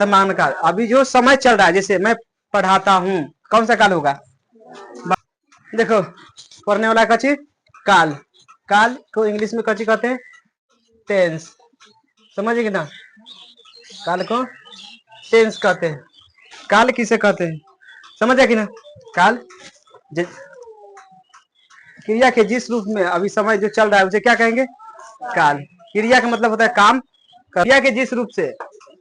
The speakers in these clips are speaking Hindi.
वर्तमान काल। अभी जो समय चल रहा है, जैसे मैं पढ़ाता हूँ, कौन सा काल होगा? देखो, पढ़ने वाला कची काल। काल को इंग्लिश में कची कहते हैं? टेंस। समझिए ना, काल को टेंस कहते हैं। काल किसे कहते हैं समझ कि ना? काल क्रिया के जिस रूप में अभी समय जो चल रहा है उसे क्या कहेंगे? काल। क्रिया का मतलब होता है काम। क्रिया के जिस रूप से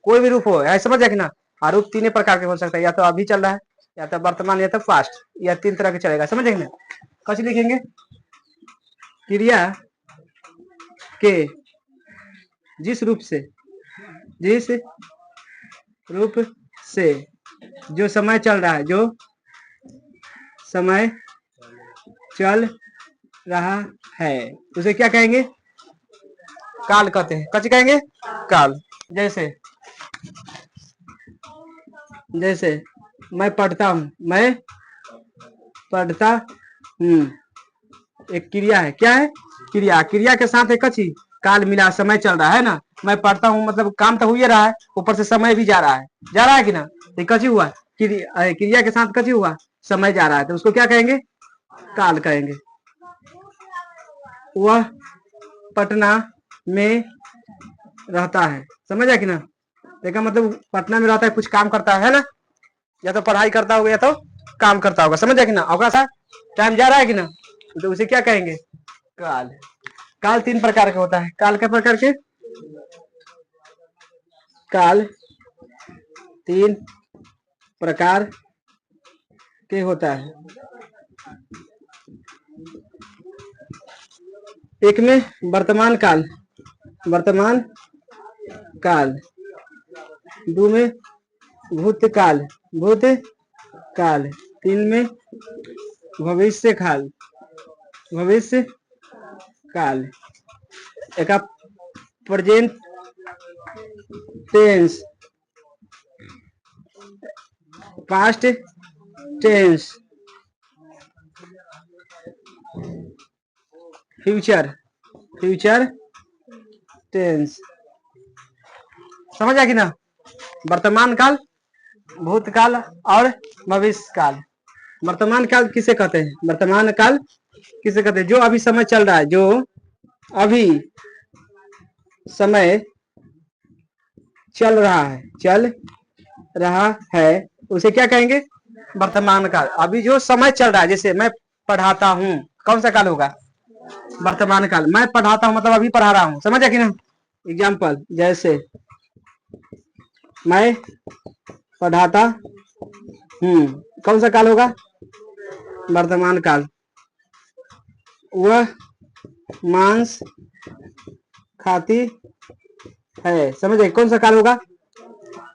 कोई भी रूप हो, समझ कि ना? रूप तीन प्रकार के हो सकता है, या तो अभी चल रहा है, या तो वर्तमान, या तो पास्ट, या तीन तरह के चलेगा। समझे कि ना? कैसे लिखेंगे? क्रिया के जिस रूप से जो समय चल रहा है, जो समय चल रहा है उसे क्या कहेंगे? काल कहते हैं। कैसे कहेंगे? काल। जैसे मैं पढ़ता हूँ, एक क्रिया है। क्या है? क्रिया। क्रिया के साथ एक कची काल मिला, समय चल रहा है ना। मैं पढ़ता हूँ मतलब काम तो हो ही रहा है, ऊपर से समय भी जा रहा है कि ना? ये कची हुआ? क्रिया के साथ कची हुआ? समय जा रहा है, तो उसको क्या कहेंगे? काल कहेंगे। वह पटना में रहता है। समझा कि ना? देखा, मतलब पटना में रहता है, कुछ काम करता है ना, या तो पढ़ाई करता होगा या तो काम करता होगा। समझा कि ना? होगा सा टाइम जा रहा है कि ना, तो उसे क्या कहेंगे? काल। काल तीन प्रकार का होता है। काल के प्रकार के काल तीन प्रकार के होता है। एक में वर्तमान काल, दो में भूतकाल, तीन में भविष्य काल, एक present tense, past tense, future tense. समझा कि ना? वर्तमान काल, भूतकाल और भविष्य काल। वर्तमान काल किसे कहते हैं? वर्तमान काल किसे कहते हैं? जो अभी समय चल रहा है, जो अभी समय चल रहा है उसे क्या कहेंगे? वर्तमान काल। अभी जो समय चल रहा है, जैसे मैं पढ़ाता हूँ, कौन सा काल होगा? वर्तमान काल। मैं पढ़ाता हूँ मतलब अभी पढ़ा रहा हूँ। समझा कि ना? एग्जाम्पल, जैसे मैं पढ़ाता हूँ, कौन सा काल होगा? वर्तमान काल। वह मांस खाती है। समझे? कौन सा काल होगा?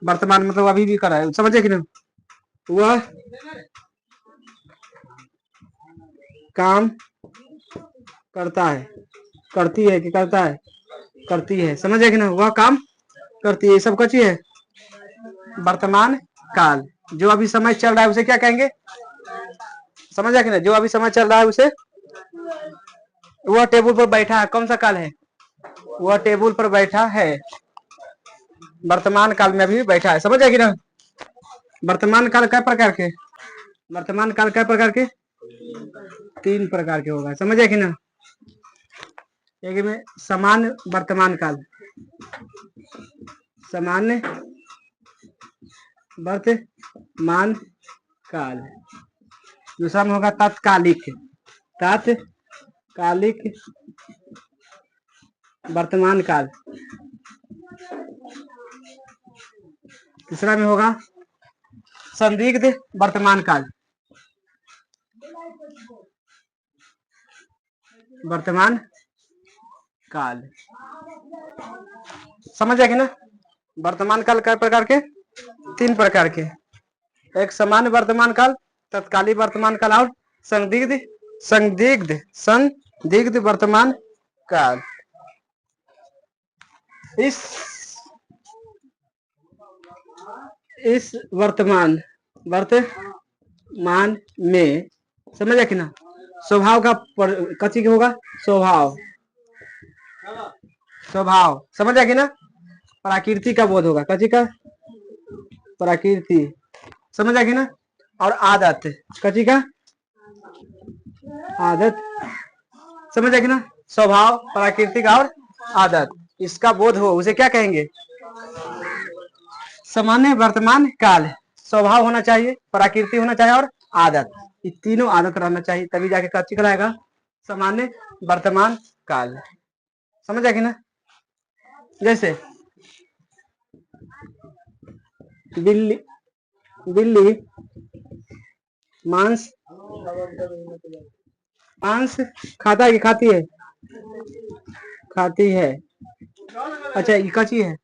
वर्तमान, मतलब अभी भी कर रहा है। समझे कि ना? वह काम करता है, करती है कि करता है? करती है। समझे कि ना? वह काम करती है। सब कची है? वर्तमान काल। जो अभी समय चल रहा है उसे क्या कहेंगे? समझा कि ना? जो अभी समय चल रहा है उसे, वह टेबल पर बैठा है, कौन सा काल है? वह टेबल पर बैठा है, वर्तमान काल में अभी बैठा है। समझा कि ना? वर्तमान काल कै प्रकार के? वर्तमान काल कै प्रकार के? तीन प्रकार के होगा। समझे कि ना? एक में सामान्य वर्तमान काल, सामान्य वर्तमान काल। दूसरा में होगा तात्कालिक वर्तमान काल। तीसरा में होगा संदिग्ध वर्तमान काल। समझ गया कि ना? वर्तमान काल कै प्रकार के? तीन प्रकार के। एक सामान्य वर्तमान काल, तत्कालीन वर्तमान काल और संदिग्ध वर्तमान काल। इस वर्तमान में, समझ कि ना, स्वभाव का कथी के होगा? स्वभाव। समझ कि ना? प्रकृति का बोध होगा। कथी का? प्रकृति, समझ आ गई ना। और आदत, कची का आदत, समझ आ गई ना। स्वभाव, प्राकृतिक और आदत, इसका बोध हो उसे क्या कहेंगे? सामान्य वर्तमान काल, स्वभाव होना चाहिए, प्राकृतिक होना चाहिए और आदत, ये तीनों आदत रहना चाहिए, तभी जाके कच्ची कहलाएगा सामान्य वर्तमान काल। समझ आ गई ना। जैसे बिल्ली, बिल्ली मांस, मांस खाता है कि खाती है? खाती है। अच्छा ये कची है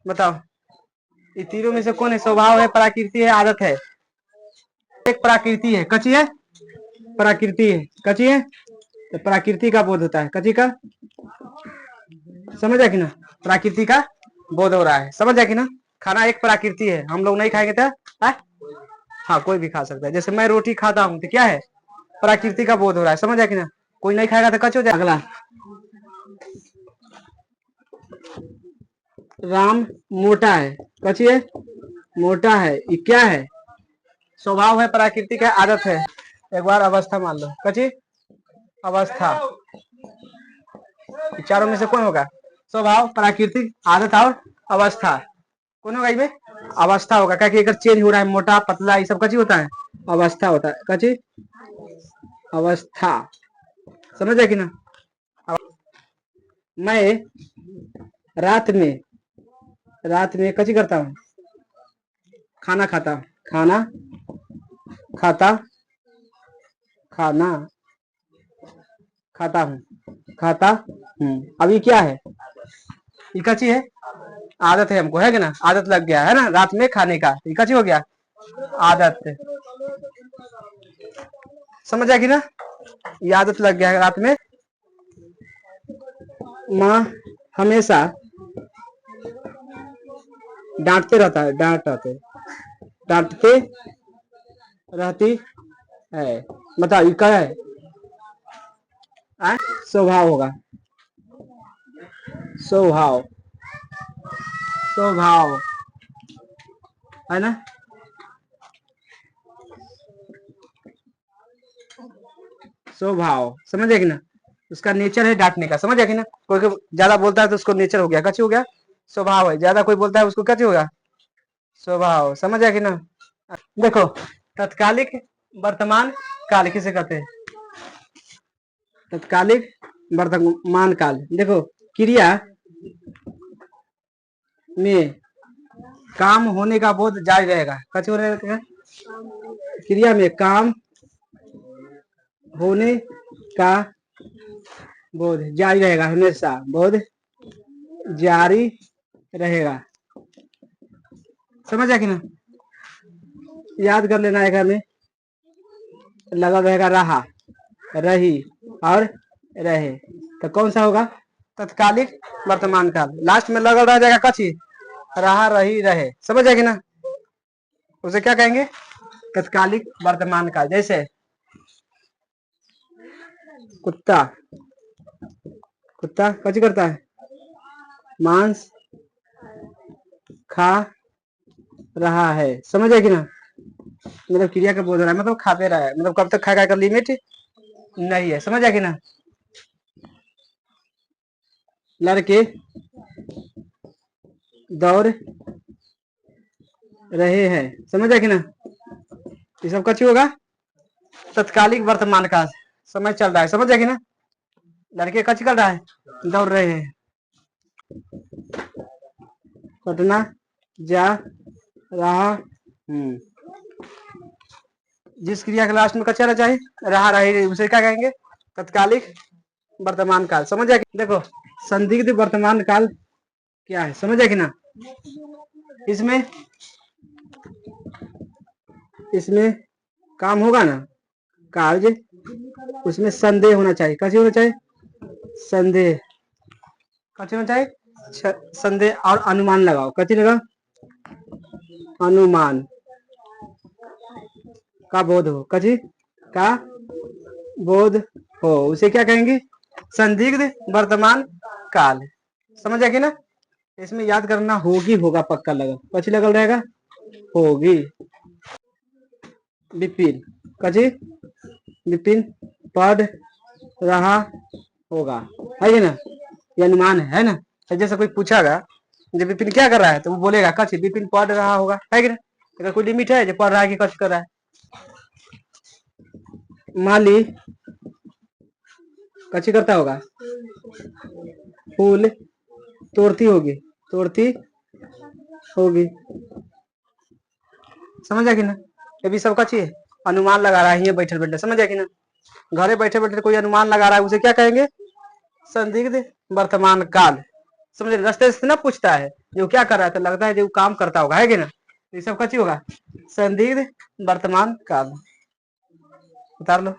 बताओ, ये तीनों में से कौन है? स्वभाव है, प्राकृति है, आदत है। एक प्राकृति है, कची है, प्राकृति है, कची है, तो प्राकृति का बोध होता है, कची का, समझ आ कि ना, प्राकृति का बोध हो रहा है, समझ आ कि ना। खाना एक प्राकृति है, हम लोग नहीं खाएंगे तो हाँ कोई भी खा सकता है। जैसे मैं रोटी खाता हूँ तो क्या है, प्राकृति का बोध हो रहा है, समझ आ कि ना। कोई नहीं खाएगा तो कच हो जाए। अगला, राम मोटा है, कची है, मोटा है, ये क्या है? स्वभाव है, प्राकृतिक है, आदत है। एक बार अवस्था मान लो, कची अवस्था, चारों में से कौन होगा? स्वभाव, प्राकृतिक, आदत और अवस्था, कौन होगा इसमें? अवस्था होगा, क्या कि अगर चेंज हो रहा है, मोटा पतला ये सब कची होता है, अवस्था होता है, कची अवस्था, समझ है कि ना। मैं रात में कची करता हूँ, खाना खाता, खाना खाता, खाना खाता हूँ, खाता हूँ। अब ये क्या है? ये कची है, आदत है हमको, है कि ना, आदत लग गया है ना रात में खाने का, ये कची हो गया, आदत, समझ आएगी ना, ये आदत लग गया है रात में। माँ हमेशा डांटते रहता है, डांटते रहती है, बताओ ये क्या है? स्वभाव होगा, स्वभाव, स्वभाव है ना। स्वभाव समझ आएगी ना, उसका नेचर है डांटने का, समझ आएगी ना। कोई ज्यादा बोलता है तो उसको नेचर हो गया, कच्ची हो गया, स्वभाव है। ज्यादा कोई बोलता है उसको कच्ची होगा, स्वभाव, समझ आएगी ना। देखो तत्कालिक वर्तमान काल किसे कहते हैं? तत्कालिक वर्तमान काल, देखो क्रिया में काम होने का बोध जारी रहेगा, कच्ची हो रहेगा, क्रिया में काम होने का बोध जारी रहेगा, हमेशा बोध जारी रहेगा, समझ आ कि ना। याद कर लेना है, घर में लगा रहेगा रहा, रही और रहे, तो कौन सा होगा? तत्कालिक वर्तमान काल। लास्ट में लगा रह जाएगा कची, रहा, रही, रहे, समझ आएगी ना, उसे क्या कहेंगे? तत्कालिक वर्तमान काल। जैसे कुत्ता, कुत्ता कची करता है, मांस खा रहा है, समझ आएगी ना, मतलब क्रिया का बोध रहा है, मतलब खाते रहा है, मतलब कब तक खाएगा का लिमिट नहीं है, समझ आएगी ना। लड़के दौड़ रहे हैं, समझ आएगी ना, ये सब कच्ची होगा, तत्कालिक वर्तमान काल, समय चल रहा है, समझ आएगी ना। लड़के कच्ची कर रहा है, दौड़ रहे हैं, पटना जा रहा हूँ, जिस क्रिया के लास्ट में कच्चा रहना चाहिए, रहा, रही, उसे क्या कहेंगे? तत्कालिक वर्तमान काल, समझ आएगी। देखो संदिग्ध वर्तमान काल क्या है, समझ आएगी ना। इसमें इसमें काम होगा ना, कार्य, उसमें संदेह होना चाहिए, कैसे होना चाहिए? संदेह, कैसे होना चाहिए? संदेह और अनुमान लगाओ, कैसे लगा? अनुमान का बोध हो, कची का बोध हो, उसे क्या कहेंगे? संदिग्ध वर्तमान काल, समझ आएगी ना। इसमें याद करना होगी होगा पक्का लगल, कची लगल रहेगा, होगी। विपिन, कची, विपिन पढ़ रहा होगा, है कि ना, ये अनुमान है ना। जैसे कोई पूछागा जब विपिन क्या कर रहा है तो वो बोलेगा कच विपिन पढ़ रहा होगा, है कि ना। अगर कोई लिमिट है जो पढ़ रहा है कि कच कर रहा है। माली कची करता होगा, फूल तोड़ती होगी, तोड़ती होगी, समझ आ कि ना। ये भी सब कची है, अनुमान लगा रहा है ये बैठे बैठे, समझ आ कि ना। घरे बैठे बैठे कोई अनुमान लगा रहा है उसे क्या कहेंगे, संदिग्ध वर्तमान काल। समझ, रास्ते से ना पूछता है जो क्या कर रहा है तो लगता है जो काम करता होगा, है कि ना। ये सब कची होगा, संदिग्ध वर्तमान काल। उतार लो।